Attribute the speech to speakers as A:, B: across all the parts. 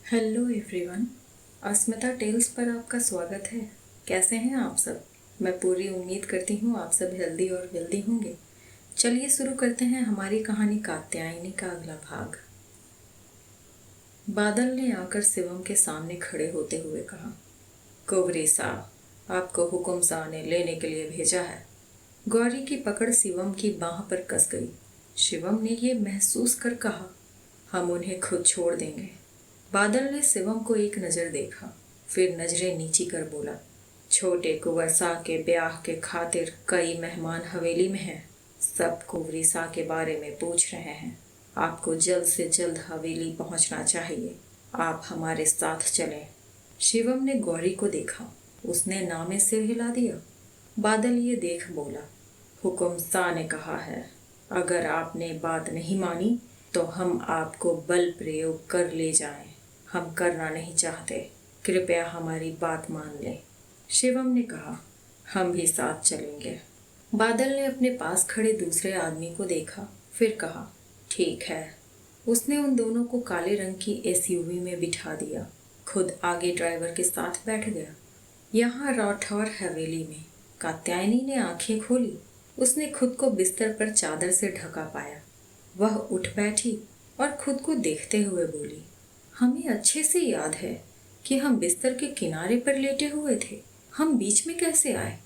A: Hello everyone. अस्मिता tales पर आपका स्वागत है। कैसे हैं आप सब? मैं पूरी उम्मीद करती हूँ आप सब हेल्दी और वेल्दी होंगे। चलिए शुरू करते हैं हमारी कहानी कात्यायनी का अगला भाग। बादल ने आकर शिवम के सामने खड़े होते हुए कहा, कुंवरी साहब, आपको हुकुम शाह ने लेने के लिए भेजा है। गौरी की पकड़ शिवम की बाह पर कस गई। शिवम ने यह महसूस कर कहा, हम उन्हें खुद छोड़ देंगे। बादल ने शिवम को एक नज़र देखा, फिर नजरें नीची कर बोला, छोटे कुंवर शाह के ब्याह के खातिर कई मेहमान हवेली में हैं। सब कुंवरी शाह के बारे में पूछ रहे हैं। आपको जल्द से जल्द हवेली पहुंचना चाहिए। आप हमारे साथ चलें। शिवम ने गौरी को देखा। उसने ना में सिर हिला दिया। बादल ये देख बोला, हुकुम शाह ने कहा है, अगर आपने बात नहीं मानी तो हम आपको बल प्रयोग कर ले जाएं। हम करना नहीं चाहते। कृपया हमारी बात मान लें। शिवम ने कहा, हम भी साथ चलेंगे। बादल ने अपने पास खड़े दूसरे आदमी को देखा, फिर कहा, ठीक है। उसने उन दोनों को काले रंग की एसयूवी में बिठा दिया। खुद आगे ड्राइवर के साथ बैठ गया। यहाँ राठौर हवेली में कात्यायनी ने आंखें खोली। उसने खुद को बिस्तर पर चादर से ढका पाया। वह उठ बैठी और खुद को देखते हुए बोली, हमें अच्छे से याद है कि हम बिस्तर के किनारे पर लेटे हुए थे। हम बीच में कैसे आए?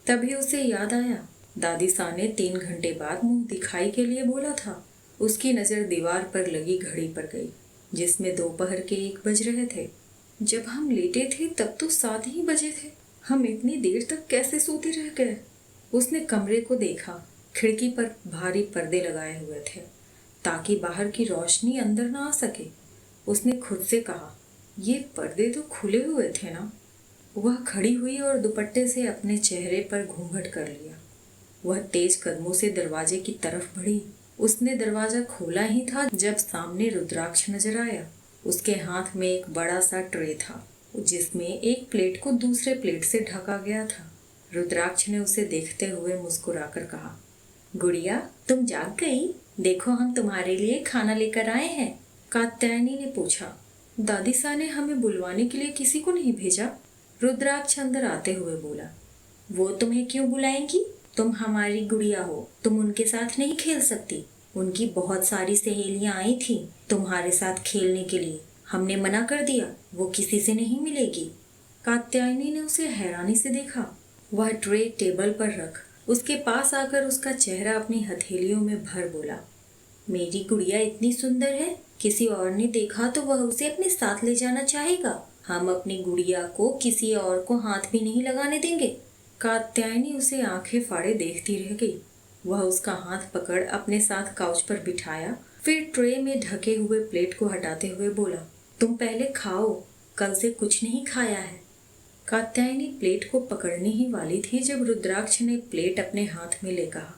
A: तभी उसे याद आया, दादी सा ने 3 घंटे बाद मुंह दिखाई के लिए बोला था। उसकी नज़र दीवार पर लगी घड़ी पर गई, जिसमें दोपहर के 1 बज रहे थे। जब हम लेटे थे तब तो 7 ही बजे थे। हम इतनी देर तक कैसे सोते रह गए? उसने कमरे को देखा। खिड़की पर भारी पर्दे लगाए हुए थे ताकि बाहर की रोशनी अंदर ना आ सके। उसने खुद से कहा, ये पर्दे तो खुले हुए थे ना? वह खड़ी हुई और दुपट्टे से अपने चेहरे पर घूंघट कर लिया। वह तेज कदमों से दरवाजे की तरफ बढ़ी। उसने दरवाजा खोला ही था जब सामने रुद्राक्ष नजर आया। उसके हाथ में एक बड़ा सा ट्रे था, जिसमें एक प्लेट को दूसरे प्लेट से ढका गया था। रुद्राक्ष ने उसे देखते हुए मुस्कुराकर कहा, गुड़िया, तुम जाग गई? देखो, हम तुम्हारे लिए खाना लेकर आए हैं। कात्यायनी ने पूछा, दादी सा ने हमें बुलवाने के लिए किसी को नहीं भेजा? रुद्राक्ष अंदर आते हुए बोला, वो तुम्हें क्यों बुलाएंगी? तुम हमारी गुड़िया हो, तुम उनके साथ नहीं खेल सकती। उनकी बहुत सारी सहेलियां आई थीं तुम्हारे साथ खेलने के लिए। हमने मना कर दिया, वो किसी से नहीं मिलेगी। कात्यायनी ने उसे हैरानी से देखा। वह ट्रे टेबल पर रख उसके पास आकर उसका चेहरा अपनी हथेलियों में भर बोला, मेरी गुड़िया इतनी सुंदर है, किसी और ने देखा तो वह उसे अपने साथ ले जाना चाहेगा। हम अपनी गुड़िया को किसी और को हाथ भी नहीं लगाने देंगे। कात्यायनी उसे आंखें फाड़े देखती रह गई। वह उसका हाथ पकड़ अपने साथ काउच पर बिठाया, फिर ट्रे में ढके हुए प्लेट को हटाते हुए बोला, तुम पहले खाओ, कल से कुछ नहीं खाया है। कात्यायनी प्लेट को पकड़ने ही वाली थी जब रुद्राक्ष ने प्लेट अपने हाथ में ले कहा,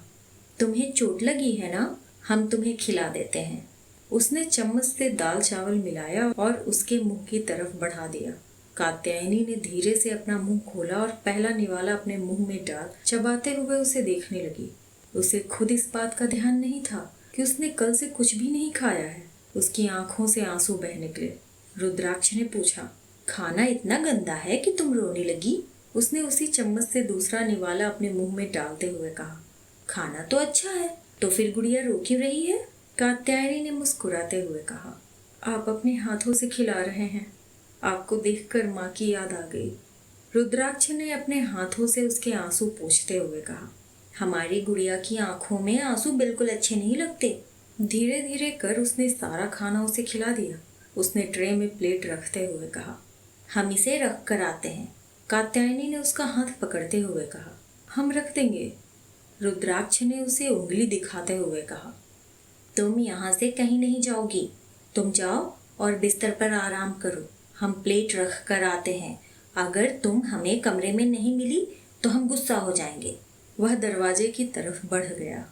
A: तुम्हें चोट लगी है ना? हम तुम्हें खिला देते हैं। उसने चम्मच से दाल चावल मिलाया और उसके मुंह की तरफ बढ़ा दिया। कात्यायनी ने धीरे से अपना मुंह खोला और पहला निवाला अपने मुंह में डाल चबाते हुए उसे देखने लगी। उसे खुद इस बात का ध्यान नहीं था कि उसने कल से कुछ भी नहीं खाया है। उसकी आंखों से आंसू बह निकले। रुद्राक्ष ने पूछा, खाना इतना गंदा है कि तुम रोने लगी? उसने उसी चम्मच से दूसरा निवाला अपने मुंह में डालते हुए कहा, खाना तो अच्छा है, तो फिर गुड़िया रो क्यों रही है? कात्यायनी ने मुस्कुराते हुए कहा, आप अपने हाथों से खिला रहे हैं। आपको देखकर माँ की याद आ गई। रुद्राक्ष ने अपने हाथों से उसके आंसू पोंछते हुए कहा, हमारी गुड़िया की आंखों में आंसू बिल्कुल अच्छे नहीं लगते। धीरे धीरे कर उसने सारा खाना उसे खिला दिया। उसने ट्रे में प्लेट रखते हुए कहा, हम इसे रख कर आते हैं। कात्यायनी ने उसका हाथ पकड़ते हुए कहा, हम रख देंगे। रुद्राक्ष ने उसे उंगली दिखाते हुए कहा, तुम यहाँ से कहीं नहीं जाओगी। तुम जाओ और बिस्तर पर आराम करो, हम प्लेट रख कर आते हैं। अगर तुम हमें कमरे में नहीं मिली तो हम गुस्सा हो जाएंगे। वह दरवाजे की तरफ बढ़ गया।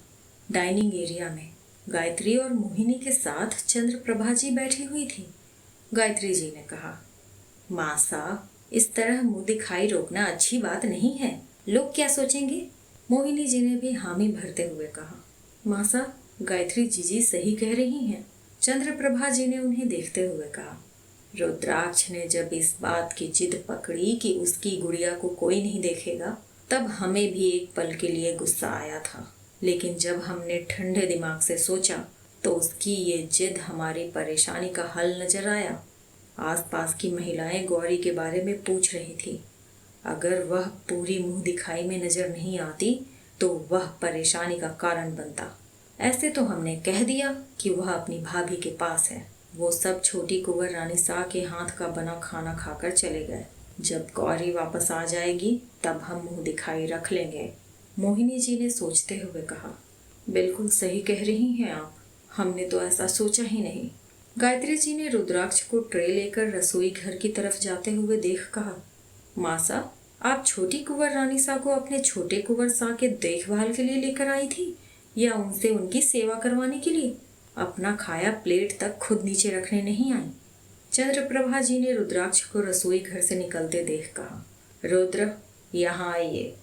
A: डाइनिंग एरिया में गायत्री और मोहिनी के साथ चंद्रप्रभा जी बैठी हुई थी। गायत्री जी ने कहा, माँ साहब, इस तरह मुंह दिखाई रोकना अच्छी बात नहीं है। लोग क्या सोचेंगे? मोहिनी जी ने भी हामी भरते हुए कहा, माँ साहब, गायत्री जीजी सही कह रही हैं। चंद्रप्रभा जी ने उन्हें देखते हुए कहा, रुद्राक्ष ने जब इस बात की जिद पकड़ी कि उसकी गुड़िया को कोई नहीं देखेगा, तब हमें भी एक पल के लिए गुस्सा आया था, लेकिन जब हमने ठंडे दिमाग से सोचा तो उसकी ये जिद हमारी परेशानी का हल नजर आया। आसपास की महिलाएं गौरी के बारे में पूछ रही थी। अगर वह पूरी मुंह दिखाई में नजर नहीं आती तो वह परेशानी का कारण बनता। ऐसे तो हमने कह दिया कि वह अपनी भाभी के पास है। वो सब छोटी कुंवर रानी सा के हाथ का बना खाना खाकर चले गए। जब गौरी वापस आ जाएगी तब हम मुंह दिखाई रख लेंगे। मोहिनी जी ने सोचते हुए कहा। बिल्कुल सही कह रही हैं आप, हमने तो ऐसा सोचा ही नहीं। गायत्री जी ने रुद्राक्ष को ट्रे लेकर रसोई घर की तरफ जाते हुए देख कहा, मासा, आप छोटी कुंवर रानी सा को अपने छोटे कुंवर सा के देखभाल के लिए लेकर आई थी या उनसे उनकी सेवा करवाने के लिए? अपना खाया प्लेट तक खुद नीचे रखने नहीं आई। चंद्रप्रभा जी ने रुद्राक्ष को रसोई घर से निकलते देख कहा, रुद्र, यहाँ आइए।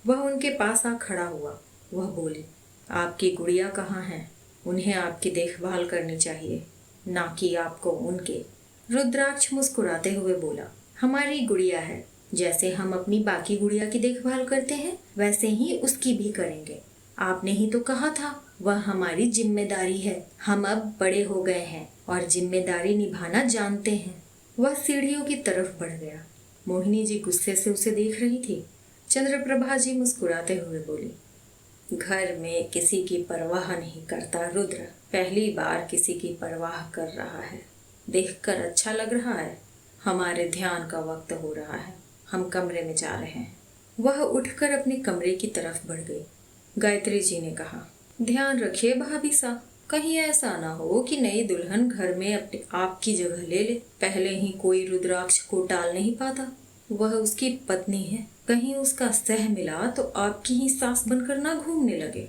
A: वह उनके पास आ खड़ा हुआ। वह बोली, आपकी गुड़िया कहाँ है? उन्हें आपकी देखभाल करनी चाहिए, ना कि आपको उनके। रुद्राक्ष मुस्कुराते हुए बोला, हमारी गुड़िया है, जैसे हम अपनी बाकी गुड़िया की देखभाल करते हैं वैसे ही उसकी भी करेंगे। आपने ही तो कहा था वह हमारी जिम्मेदारी है। हम अब बड़े हो गए हैं और जिम्मेदारी निभाना जानते हैं। वह सीढ़ियों की तरफ बढ़ गया। मोहिनी जी गुस्से से उसे देख रही थी। चंद्रप्रभा जी मुस्कुराते हुए बोली, घर में किसी की परवाह नहीं करता रुद्र, पहली बार किसी की परवाह कर रहा है। देखकर अच्छा लग रहा है। हमारे ध्यान का वक्त हो रहा है, हम कमरे में जा रहे हैं। वह उठकर अपने कमरे की तरफ बढ़ गई। गायत्री जी ने कहा, ध्यान रखिए भाभी सा, कहीं ऐसा ना हो कि नई दुल्हन घर में अपने आपकी जगह ले ले। पहले ही कोई रुद्राक्ष को टाल नहीं पाता। वह उसकी पत्नी है, कहीं उसका सह मिला तो आपकी ही सास बनकर ना घूमने लगे।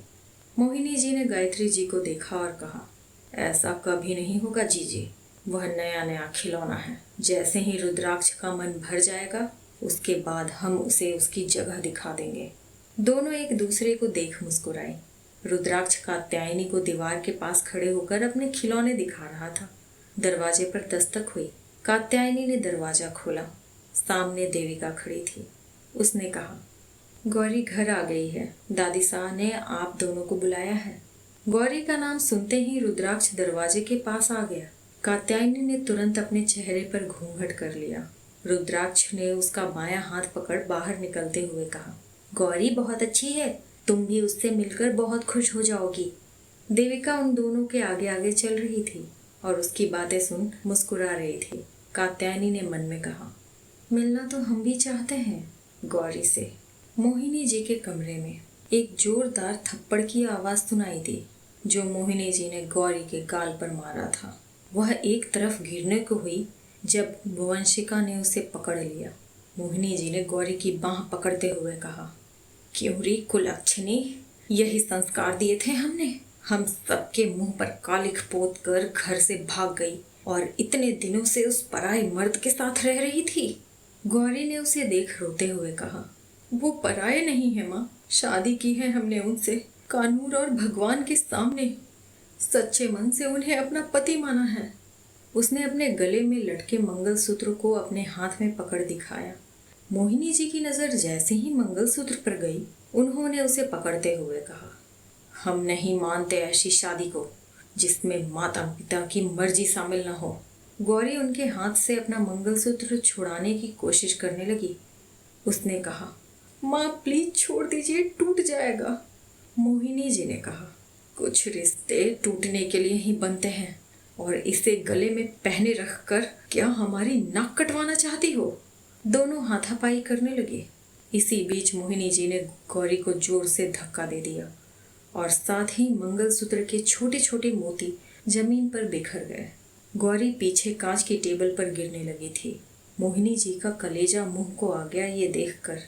A: मोहिनी जी ने गायत्री जी को देखा और कहा, ऐसा कभी नहीं होगा जीजी, वह नया नया खिलौना है। जैसे ही रुद्राक्ष का मन भर जाएगा उसके बाद हम उसे उसकी जगह दिखा देंगे। दोनों एक दूसरे को देख मुस्कुराए। रुद्राक्ष कात्यायनी को दीवार के पास खड़े होकर अपने खिलौने दिखा रहा था। दरवाजे पर दस्तक हुई। कात्यायनी ने दरवाजा खोला। सामने देविका खड़ी थी। उसने कहा, गौरी घर आ गई है, दादी सा ने आप दोनों को बुलाया है। गौरी का नाम सुनते ही रुद्राक्ष दरवाजे के पास आ गया। कात्यायनी ने तुरंत अपने चेहरे पर घूंघट कर लिया। रुद्राक्ष ने उसका बायां हाथ पकड़ बाहर निकलते हुए कहा, गौरी बहुत अच्छी है, तुम भी उससे मिलकर बहुत खुश हो जाओगी। देविका उन दोनों के आगे आगे चल रही थी और उसकी बातें सुन मुस्कुरा रही थी। कात्यायनी ने मन में कहा, मिलना तो हम भी चाहते हैं गौरी से। मोहिनी जी के कमरे में एक जोरदार थप्पड़ की आवाज सुनाई दी, जो मोहिनी जी ने गौरी के गाल पर मारा था। वह एक तरफ गिरने को हुई जब वंशिका ने उसे पकड़ लिया। मोहिनी जी ने गौरी की बांह पकड़ते हुए कहा, क्यों रे कुलक्षणी, यही संस्कार दिए थे हमने। हम सबके मुंह पर कालिख पोत कर घर से भाग गई और इतने दिनों से उस पराये मर्द के साथ रह रही थी। गौरी ने उसे देख रोते हुए कहा, वो पराये नहीं है माँ, शादी की है हमने उनसे, कानून और भगवान के सामने। सच्चे मन से उन्हें अपना पति माना है। उसने अपने गले में लटके मंगलसूत्र को अपने हाथ में पकड़ दिखाया। मोहिनी जी की नजर जैसे ही मंगलसूत्र पर गई, उन्होंने उसे पकड़ते हुए कहा, हम नहीं मानते ऐसी शादी को जिसमें माता पिता की मर्जी शामिल न हो। गौरी उनके हाथ से अपना मंगलसूत्र छुड़ाने की कोशिश करने लगी। उसने कहा, माँ प्लीज छोड़ दीजिए, टूट जाएगा। मोहिनी जी ने कहा, कुछ रिश्ते टूटने के लिए ही बनते हैं और इसे गले में पहने रखकर क्या हमारी नाक कटवाना चाहती हो? दोनों हाथापाई करने लगे। इसी बीच मोहिनी जी ने गौरी को जोर से धक्का दे दिया और साथ ही मंगलसूत्र के छोटे छोटे मोती जमीन पर बिखर गए। गौरी पीछे कांच की टेबल पर गिरने लगी थी। मोहिनी जी का कलेजा मुंह को आ गया ये देखकर।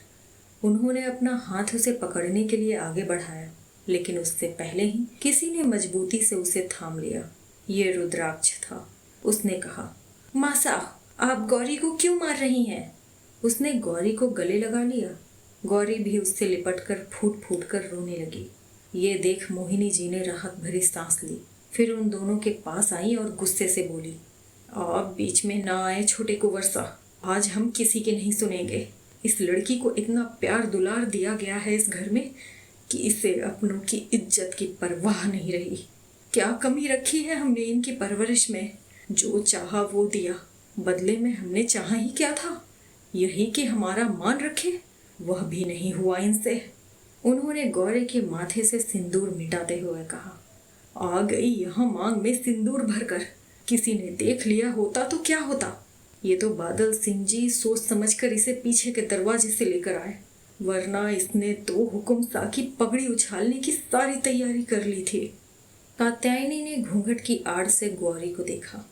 A: उन्होंने अपना हाथ उसे पकड़ने के लिए आगे बढ़ाया, लेकिन उससे पहले ही किसी ने मजबूती से उसे थाम लिया। ये रुद्राक्ष था। उसने कहा, मासा, आप गौरी को क्यों मार रही हैं? उसने गौरी को गले लगा लिया। गौरी भी उससे लिपटकर फूट फूट कर रोने लगी। ये देख मोहिनी जी ने राहत भरी सांस ली। फिर उन दोनों के पास आई और गुस्से से बोली, आप बीच में ना आए छोटे कुंवर सा। आज हम किसी के नहीं सुनेंगे। इस लड़की को इतना प्यार दुलार दिया गया है इस घर में कि इसे अपनों की इज्जत की परवाह नहीं रही। क्या कमी रखी है हमने इनकी परवरिश में? जो चाहा वो दिया, बदले में हमने चाहा ही क्या था? यही कि हमारा मान रखे, वह भी नहीं हुआ इनसे। उन्होंने गौरी के माथे से सिंदूर मिटाते हुए कहा, आ गई यहाँ मांग में सिंदूर भरकर। किसी ने देख लिया होता तो क्या होता? ये तो बादल सिंह जी सोच समझकर इसे पीछे के दरवाजे से लेकर आए, वरना इसने तो हुकुम सा की पगड़ी उछालने की सारी तैयारी कर ली थी। कात्यायनी ने घूंघट की आड़ से गौरी को देखा।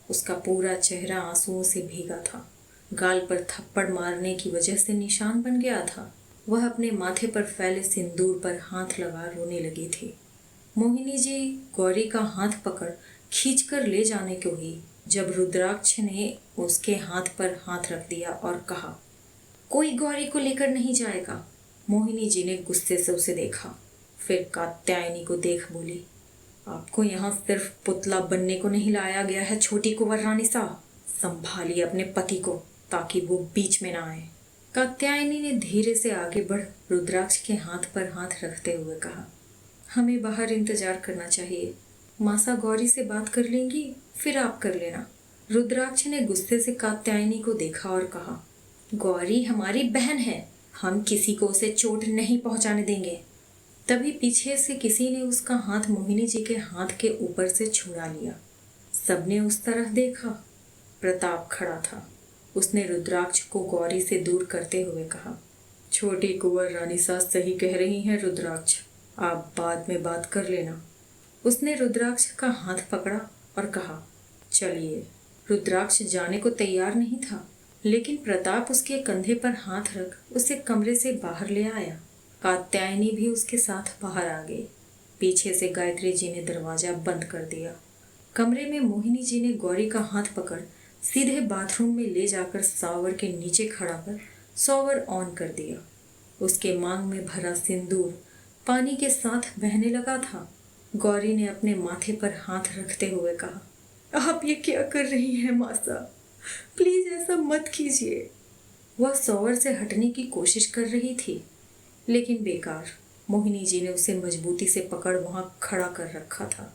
A: उसका पूरा चेहरा आंसुओं से भीगा था। गाल पर थप्पड़ मारने की वजह से निशान बन गया था। वह अपने माथे पर फैले सिंदूर पर हाथ लगा रोने लगी थी। मोहिनी जी गौरी का हाथ पकड़ खींचकर ले जाने को ही जब रुद्राक्ष ने उसके हाथ पर हाथ रख दिया और कहा, कोई गौरी को लेकर नहीं जाएगा। मोहिनी जी ने गुस्से से उसे देखा, फिर कात्यायनी को देख बोली, आपको यहाँ सिर्फ पुतला बनने को नहीं लाया गया है छोटी कुंवर रानी साहब। संभालिए अपने पति को ताकि वो बीच में ना आए। कात्यायनी ने धीरे से आगे बढ़ रुद्राक्ष के हाथ पर हाथ रखते हुए कहा, हमें बाहर इंतजार करना चाहिए। मासा गौरी से बात कर लेंगी, फिर आप कर लेना। रुद्राक्ष ने गुस्से से कात्यायनी को देखा और कहा, गौरी हमारी बहन है, हम किसी को उसे चोट नहीं पहुंचाने देंगे। तभी पीछे से किसी ने उसका हाथ मोहिनी जी के हाथ के ऊपर से छुड़ा लिया। सबने उस तरफ देखा। प्रताप खड़ा था। उसने रुद्राक्ष को गौरी से दूर करते हुए कहा, छोटी कुंवर रानी सास सही कह रही हैं रुद्राक्ष, आप बाद में बात कर लेना। उसने रुद्राक्ष का हाथ पकड़ा और कहा, चलिए। रुद्राक्ष जाने को तैयार नहीं था, लेकिन प्रताप उसके कंधे पर हाथ रख उसे कमरे से बाहर ले आया। कात्यायनी भी उसके साथ बाहर आ गई। पीछे से गायत्री जी ने दरवाजा बंद कर दिया। कमरे में मोहिनी जी ने गौरी का हाथ पकड़ सीधे बाथरूम में ले जाकर सॉवर के नीचे खड़ा कर सॉवर ऑन कर दिया। उसके मांग में भरा सिंदूर पानी के साथ बहने लगा था। गौरी ने अपने माथे पर हाथ रखते हुए कहा, आप ये क्या कर रही हैं मासा? प्लीज ऐसा मत कीजिए। वह सॉवर से हटने की कोशिश कर रही थी, लेकिन बेकार। मोहिनी जी ने उसे मजबूती से पकड़ वहां खड़ा कर रखा था।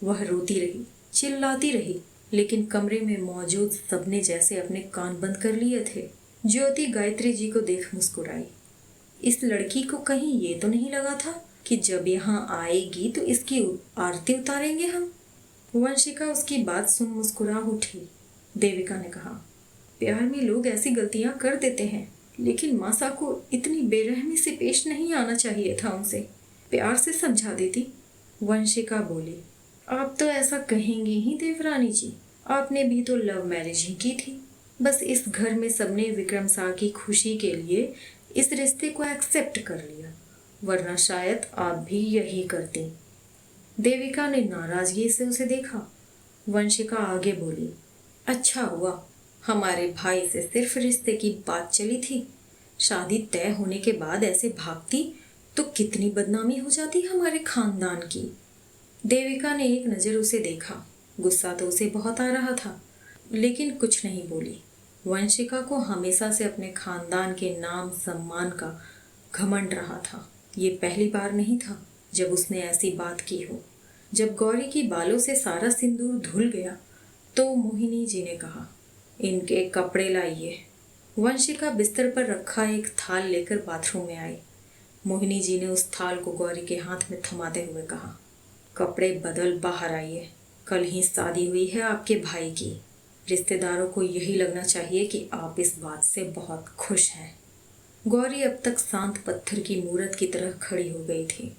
A: वह रोती रही, चिल्लाती रही, लेकिन कमरे में मौजूद सबने जैसे अपने कान बंद कर लिए थे। ज्योति गायत्री जी को देख मुस्कुराई। इस लड़की को कहीं ये तो नहीं लगा था कि जब यहाँ आएगी तो इसकी आरती उतारेंगे हम? वंशिका उसकी बात सुन मुस्कुरा उठी। देविका ने कहा, प्यार में लोग ऐसी गलतियां कर देते हैं, लेकिन मासा को इतनी बेरहमी से पेश नहीं आना चाहिए था उनसे। प्यार से समझा देती। वंशिका बोली, आप तो ऐसा कहेंगे ही देवरानी जी, आपने भी तो लव मैरिज ही की थी। बस इस घर में सबने विक्रम साह की खुशी के लिए इस रिश्ते को एक्सेप्ट कर लिया, वरना शायद आप भी यही करती। देविका ने नाराजगी से उसे देखा। वंशिका आगे बोली, अच्छा हुआ हमारे भाई से सिर्फ रिश्ते की बात चली थी। शादी तय होने के बाद ऐसे भागती तो कितनी बदनामी हो जाती हमारे खानदान की। देविका ने एक नज़र उसे देखा। गुस्सा तो उसे बहुत आ रहा था, लेकिन कुछ नहीं बोली। वंशिका को हमेशा से अपने खानदान के नाम सम्मान का घमंड रहा था। ये पहली बार नहीं था जब उसने ऐसी बात की हो। जब गौरी की बालों से सारा सिंदूर धुल गया तो मोहिनी जी ने कहा, इनके कपड़े लाइए। वंशिका बिस्तर पर रखा एक थाल लेकर बाथरूम में आई। मोहिनी जी ने उस थाल को गौरी के हाथ में थमाते हुए कहा, कपड़े बदल बाहर आइए, कल ही शादी हुई है आपके भाई की। रिश्तेदारों को यही लगना चाहिए कि आप इस बात से बहुत खुश हैं। गौरी अब तक शांत पत्थर की मूरत की तरह खड़ी हो गई थी।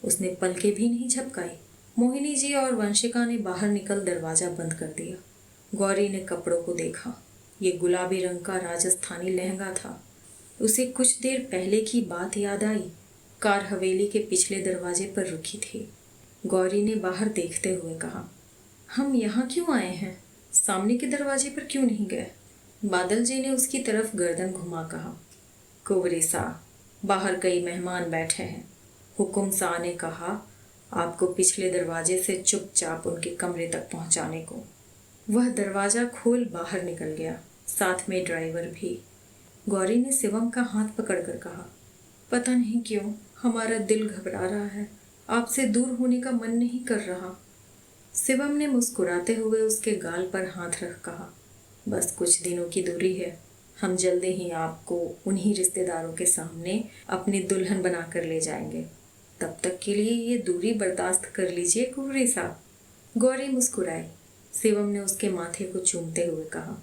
A: उसने पलकें भी नहीं झपकाई। मोहिनी जी और वंशिका ने बाहर निकल दरवाजा बंद कर दिया। गौरी ने कपड़ों को देखा। ये गुलाबी रंग का राजस्थानी लहंगा था। उसे कुछ देर पहले की बात याद आई। कार हवेली के पिछले दरवाजे पर रुकी थी। गौरी ने बाहर देखते हुए कहा, हम यहाँ क्यों आए हैं? सामने के दरवाजे पर क्यों नहीं गए? बादल जी ने उसकी तरफ गर्दन घुमा कहा, कुंवरी साहब, बाहर कई मेहमान बैठे हैं। हुकुम शाह ने कहा आपको पिछले दरवाजे से चुपचाप उनके कमरे तक पहुंचाने को। वह दरवाजा खोल बाहर निकल गया, साथ में ड्राइवर भी। गौरी ने शिवम का हाथ पकड़कर कहा, पता नहीं क्यों हमारा दिल घबरा रहा है, आपसे दूर होने का मन नहीं कर रहा। शिवम ने मुस्कुराते हुए उसके गाल पर हाथ रख कहा, बस कुछ दिनों की दूरी है, हम जल्दी ही आपको उन्हीं रिश्तेदारों के सामने अपनी दुल्हन बनाकर ले जाएंगे। तब तक के लिए ये दूरी बर्दाश्त कर लीजिए कुंवरी साहब। गौरी मुस्कुराई। शिवम ने उसके माथे को चूमते हुए कहा,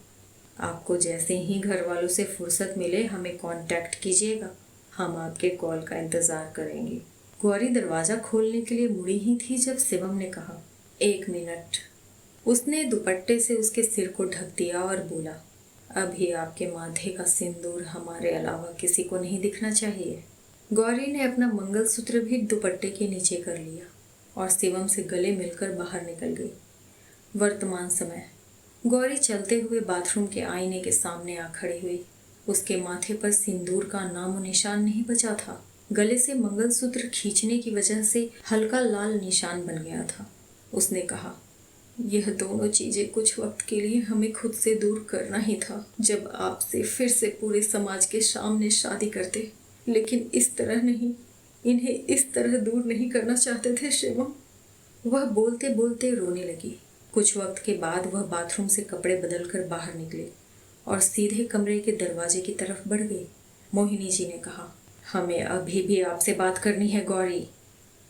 A: आपको जैसे ही घर वालों से फुर्सत मिले हमें कांटेक्ट कीजिएगा, हम आपके कॉल का इंतज़ार करेंगे। गौरी दरवाज़ा खोलने के लिए मुड़ी ही थी जब शिवम ने कहा, 1 मिनट। उसने दुपट्टे से उसके सिर को ढक दिया और बोला, अभी आपके माथे का सिंदूर हमारे अलावा किसी को नहीं दिखना चाहिए। गौरी ने अपना मंगलसूत्र भी दुपट्टे के नीचे कर लिया और शिवम से गले मिलकर बाहर निकल गई। वर्तमान समय। गौरी चलते हुए बाथरूम के आईने के सामने आ खड़ी हुई। उसके माथे पर सिंदूर का नामो निशान नहीं बचा था। गले से मंगलसूत्र खींचने की वजह से हल्का लाल निशान बन गया था। उसने कहा, यह दोनों चीजें कुछ वक्त के लिए हमें खुद से दूर करना ही था, जब आपसे फिर से पूरे समाज के सामने शादी करते, लेकिन इस तरह नहीं, इन्हें इस तरह दूर नहीं करना चाहते थे शिवम। वह बोलते बोलते रोने लगी। कुछ वक्त के बाद वह बाथरूम से कपड़े बदलकर बाहर निकले और सीधे कमरे के दरवाजे की तरफ बढ़ गई। मोहिनी जी ने कहा, हमें अभी भी आपसे बात करनी है गौरी।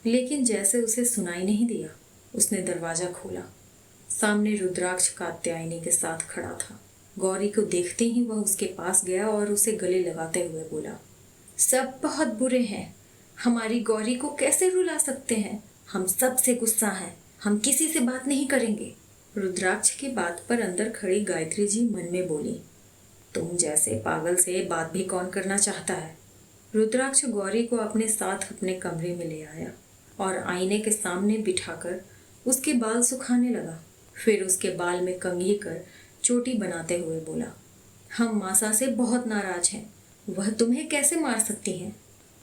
A: लेकिन जैसे उसे सुनाई नहीं दिया, उसने दरवाजा खोला। सामने रुद्राक्ष कात्यायनी के साथ खड़ा था। गौरी को देखते ही वह उसके पास गया और उसे गले लगाते हुए बोला, सब बहुत बुरे हैं, हमारी गौरी को कैसे रुला सकते हैं, हम सब से गुस्सा हैं, हम किसी से बात नहीं करेंगे। रुद्राक्ष की बात पर अंदर खड़ी गायत्री जी मन में बोली, तुम जैसे पागल से बात भी कौन करना चाहता है। रुद्राक्ष गौरी को अपने साथ अपने कमरे में ले आया और आईने के सामने बिठाकर उसके बाल सुखाने लगा। फिर उसके बाल में कंघी कर चोटी बनाते हुए बोला, हम मासा से बहुत नाराज हैं, वह तुम्हें कैसे मार सकती है।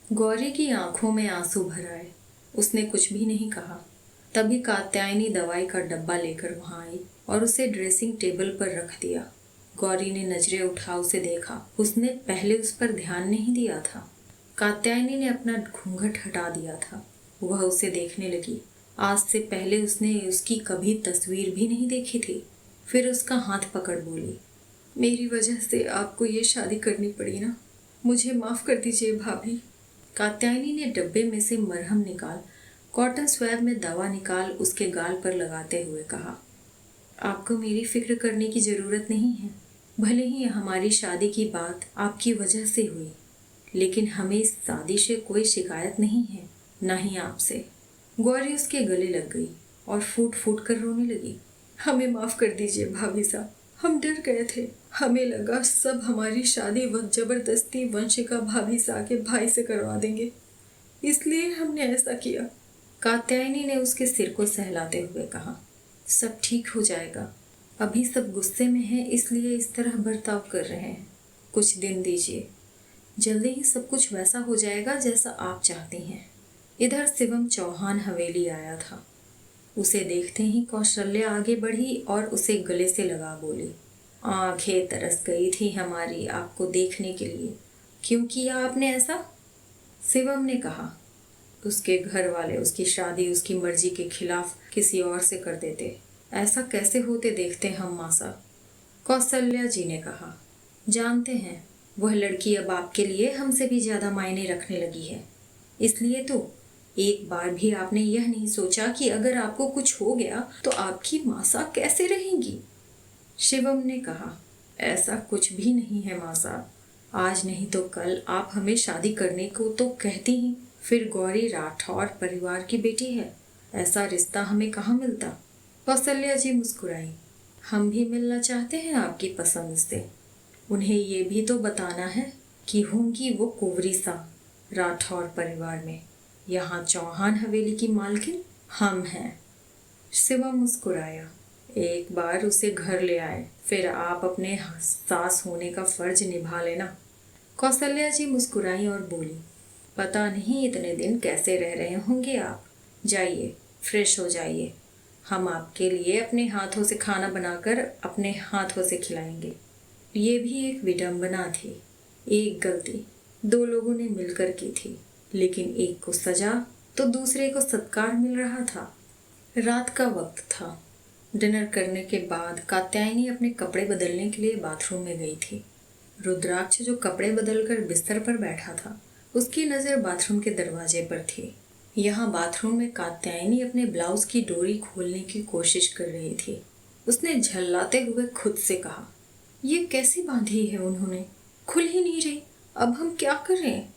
A: गौरी की आंखों में आंसू भर आए। उसने कुछ भी नहीं कहा। तभी कात्यायनी दवाई का डब्बा लेकर वहां आई और उसे ड्रेसिंग टेबल पर रख दिया। गौरी ने नजरें उठा उसे देखा। उसने पहले उस पर ध्यान नहीं दिया था। कात्यायनी ने अपना घूंघट हटा दिया था। वह उसे देखने लगी। आज से पहले उसने उसकी कभी तस्वीर भी नहीं देखी थी। फिर उसका हाथ पकड़ बोली, मेरी वजह से आपको ये शादी करनी पड़ी ना, मुझे माफ़ कर दीजिए भाभी। कात्यायनी ने डब्बे में से मरहम निकाल कॉटन स्वैब में दवा निकाल उसके गाल पर लगाते हुए कहा, आपको मेरी फिक्र करने की ज़रूरत नहीं है। भले ही हमारी शादी की बात आपकी वजह से हुई, लेकिन हमें इस शादी से कोई शिकायत नहीं है, ना ही आपसे। गौरी उसके गले लग गई और फूट फूट कर रोने लगी। हमें माफ़ कर दीजिए भाभी साहब, हम डर गए थे, हमें लगा सब हमारी शादी वक्त जबरदस्ती वंशिका भाभी सा के भाई से करवा देंगे, इसलिए हमने ऐसा किया। कात्यायनी ने उसके सिर को सहलाते हुए कहा, सब ठीक हो जाएगा, अभी सब गुस्से में हैं इसलिए इस तरह बर्ताव कर रहे हैं, कुछ दिन दीजिए, जल्दी ही सब कुछ वैसा हो जाएगा जैसा आप चाहती हैं। इधर शिवम चौहान हवेली आया था। उसे देखते ही कौशल्या आगे बढ़ी और उसे गले से लगा बोली, आंखें तरस गई थी हमारी आपको देखने के लिए, क्यों किया आपने ऐसा। शिवम ने कहा, उसके घर वाले उसकी शादी उसकी मर्जी के खिलाफ किसी और से कर देते, ऐसा कैसे होते देखते हम मासा। कौशल्या जी ने कहा, जानते हैं वह लड़की अब आपके लिए हमसे भी ज़्यादा मायने रखने लगी है, इसलिए तो एक बार भी आपने यह नहीं सोचा कि अगर आपको कुछ हो गया तो आपकी मासा कैसे रहेंगी। शिवम ने कहा, ऐसा कुछ भी नहीं है मासा, आज नहीं तो कल आप हमें शादी करने को तो कहती ही, फिर गौरी राठौर परिवार की बेटी है, ऐसा रिश्ता हमें कहाँ मिलता। कौशल्या जी मुस्कुराई, हम भी मिलना चाहते हैं आपकी पसंद से, उन्हें ये भी तो बताना है कि होंगी वो कुंवरी सा राठौर परिवार में, यहाँ चौहान हवेली की मालकिन हम हैं। शिवम मुस्कुराया, एक बार उसे घर ले आए, फिर आप अपने सास होने का फर्ज निभा लेना। कौशल्या जी मुस्कुराई और बोली, पता नहीं इतने दिन कैसे रह रहे होंगे आप, जाइए फ्रेश हो जाइए, हम आपके लिए अपने हाथों से खाना बनाकर अपने हाथों से खिलाएंगे। ये भी एक विडंबना थी, एक गलती दो लोगों ने मिलकर की थी, लेकिन एक को सजा तो दूसरे को सत्कार मिल रहा था। रात का वक्त था। डिनर करने के बाद कात्यायनी अपने कपड़े बदलने के लिए बाथरूम में गई थी। रुद्राक्ष जो कपड़े बदलकर बिस्तर पर बैठा था, उसकी नज़र बाथरूम के दरवाजे पर थी। यहाँ बाथरूम में कात्यायनी अपने ब्लाउज की डोरी खोलने की कोशिश कर रही थी। उसने झल्लाते हुए खुद से कहा, ये कैसी बांधी है उन्होंने, खुल ही नहीं रही, अब हम क्या करें?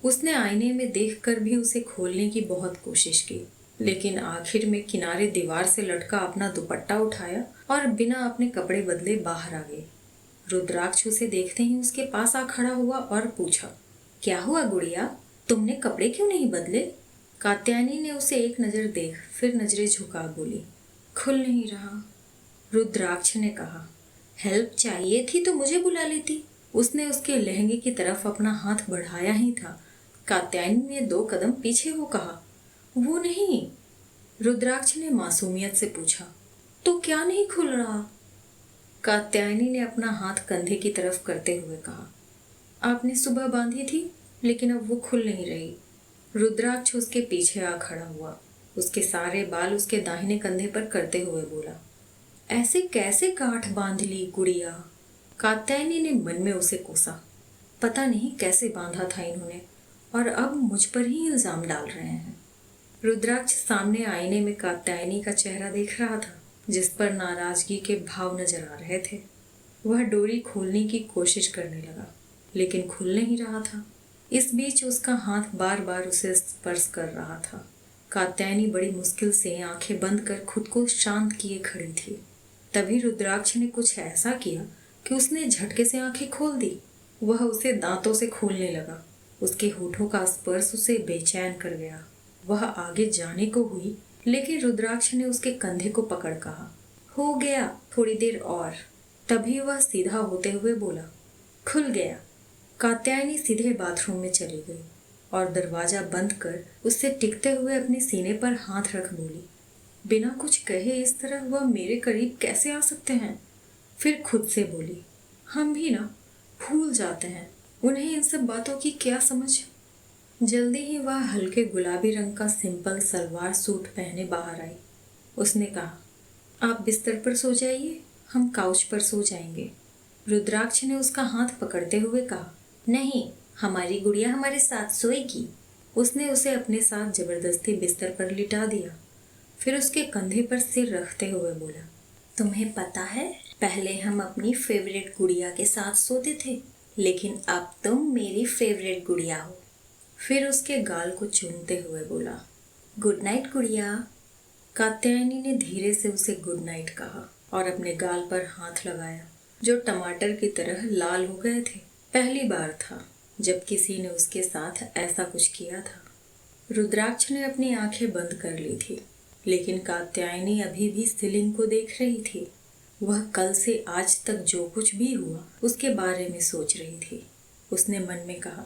A: उसने आईने में देखकर भी उसे खोलने की बहुत कोशिश की, लेकिन आखिर में किनारे दीवार से लटका अपना दुपट्टा उठाया और बिना अपने कपड़े बदले बाहर आ गई। रुद्राक्ष उसे देखते ही उसके पास आ खड़ा हुआ और पूछा, क्या हुआ गुड़िया, तुमने कपड़े क्यों नहीं बदले? कात्यायनी ने उसे एक नज़र देख फिर नजरें झुका बोली, खुल नहीं रहा। रुद्राक्ष ने कहा, हेल्प चाहिए थी तो मुझे बुला लेती। उसने उसके लहंगे की तरफ अपना हाथ बढ़ाया ही था, कात्यायनी ने 2 कदम पीछे हो कहा, वो नहीं। रुद्राक्ष ने मासूमियत से पूछा, तो क्या नहीं खुल रहा? कात्यायनी ने अपना हाथ कंधे की तरफ करते हुए कहा, आपने सुबह बांधी थी, लेकिन अब वो खुल नहीं रही। रुद्राक्ष उसके पीछे आ खड़ा हुआ, उसके सारे बाल उसके दाहिने कंधे पर करते हुए बोला, ऐसे कैसे गांठ बांध ली गुड़िया? कात्यायनी ने मन में उसे कोसा, पता नहीं कैसे बांधा था इन्होंने, और अब मुझ पर ही इल्जाम डाल रहे हैं। रुद्राक्ष सामने आईने में कात्यायनी का चेहरा देख रहा था, जिस पर नाराजगी के भाव नजर आ रहे थे। वह डोरी खोलने की कोशिश करने लगा, लेकिन खुल नहीं रहा था। इस बीच उसका हाथ बार बार उसे स्पर्श कर रहा था। कात्यायनी बड़ी मुश्किल से आंखें बंद कर खुद को शांत किए खड़ी थी। तभी रुद्राक्ष ने कुछ ऐसा किया कि उसने झटके से आंखें खोल दी। वह उसे दांतों से खोलने लगा। उसके होठों का स्पर्श उसे बेचैन कर गया। वह आगे जाने को हुई, लेकिन रुद्राक्ष ने उसके कंधे को पकड़ कहा, हो गया, थोड़ी देर और। तभी वह सीधा होते हुए बोला, खुल गया। कात्यायनी सीधे बाथरूम में चली गई और दरवाजा बंद कर उससे टिकते हुए अपने सीने पर हाथ रख बोली, बिना कुछ कहे इस तरह वह मेरे करीब कैसे आ सकते हैं? फिर खुद से बोली, हम भी ना भूल जाते हैं, उन्हें इन सब बातों की क्या समझ। जल्दी ही वह हल्के गुलाबी रंग का सिंपल सलवार सूट पहने बाहर आई। उसने कहा, आप बिस्तर पर सो जाइए, हम काउच पर सो जाएंगे। रुद्राक्ष ने उसका हाथ पकड़ते हुए कहा, नहीं, हमारी गुड़िया हमारे साथ सोएगी। उसने उसे अपने साथ जबरदस्ती बिस्तर पर लिटा दिया। फिर उसके कंधे पर सिर रखते हुए बोला, तुम्हें पता है, पहले हम अपनी फेवरेट गुड़िया के साथ सोते थे, लेकिन अब तुम मेरी फेवरेट गुड़िया हो। फिर उसके गाल को चूमते हुए बोला, गुड नाइट गुड़िया। कात्यायनी ने धीरे से उसे गुड नाइट कहा और अपने गाल पर हाथ लगाया, जो टमाटर की तरह लाल हो गए थे। पहली बार था जब किसी ने उसके साथ ऐसा कुछ किया था। रुद्राक्ष ने अपनी आंखें बंद कर ली थी, लेकिन कात्यायनी अभी भी सीलिंग को देख रही थी। वह कल से आज तक जो कुछ भी हुआ उसके बारे में सोच रही थी। उसने मन में कहा,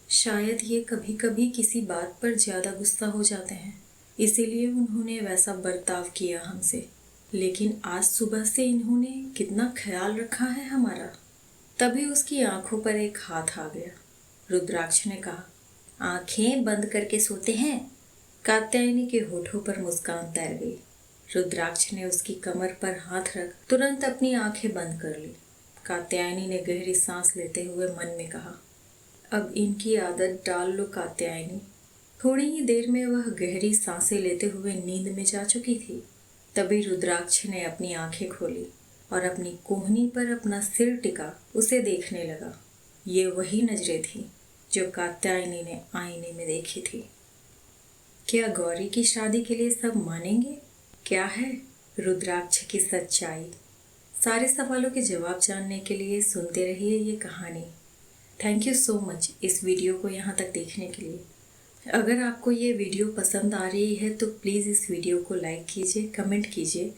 A: शायद ये कभी कभी किसी बात पर ज्यादा गुस्सा हो जाते हैं, इसीलिए उन्होंने वैसा बर्ताव किया हमसे, लेकिन आज सुबह से इन्होंने कितना ख्याल रखा है हमारा। तभी उसकी आंखों पर एक हाथ आ गया। रुद्राक्ष ने कहा, आंखें बंद करके सोते हैं। कात्यायनी के होठों पर मुस्कान तैर गई। रुद्राक्ष ने उसकी कमर पर हाथ रख तुरंत अपनी आंखें बंद कर ली। कात्यायनी ने गहरी सांस लेते हुए मन में कहा, अब इनकी आदत डाल लो कात्यायनी। थोड़ी ही देर में वह गहरी सांसें लेते हुए नींद में जा चुकी थी। तभी रुद्राक्ष ने अपनी आंखें खोली और अपनी कोहनी पर अपना सिर टिका उसे देखने लगा। ये वही नजरें थी जो कात्यायनी ने आईने में देखी थी। क्या गौरी की शादी के लिए सब मानेंगे? क्या है रुद्राक्ष की सच्चाई? सारे सवालों के जवाब जानने के लिए सुनते रहिए ये कहानी। थैंक यू सो मच इस वीडियो को यहाँ तक देखने के लिए। अगर आपको ये वीडियो पसंद आ रही है तो प्लीज़ इस वीडियो को लाइक कीजिए, कमेंट कीजिए,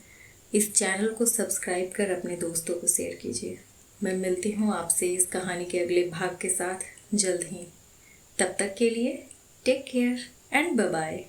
A: इस चैनल को सब्सक्राइब कर अपने दोस्तों को शेयर कीजिए। मैं मिलती हूँ आपसे इस कहानी के अगले भाग के साथ जल्द ही। तब तक के लिए take care and bye bye.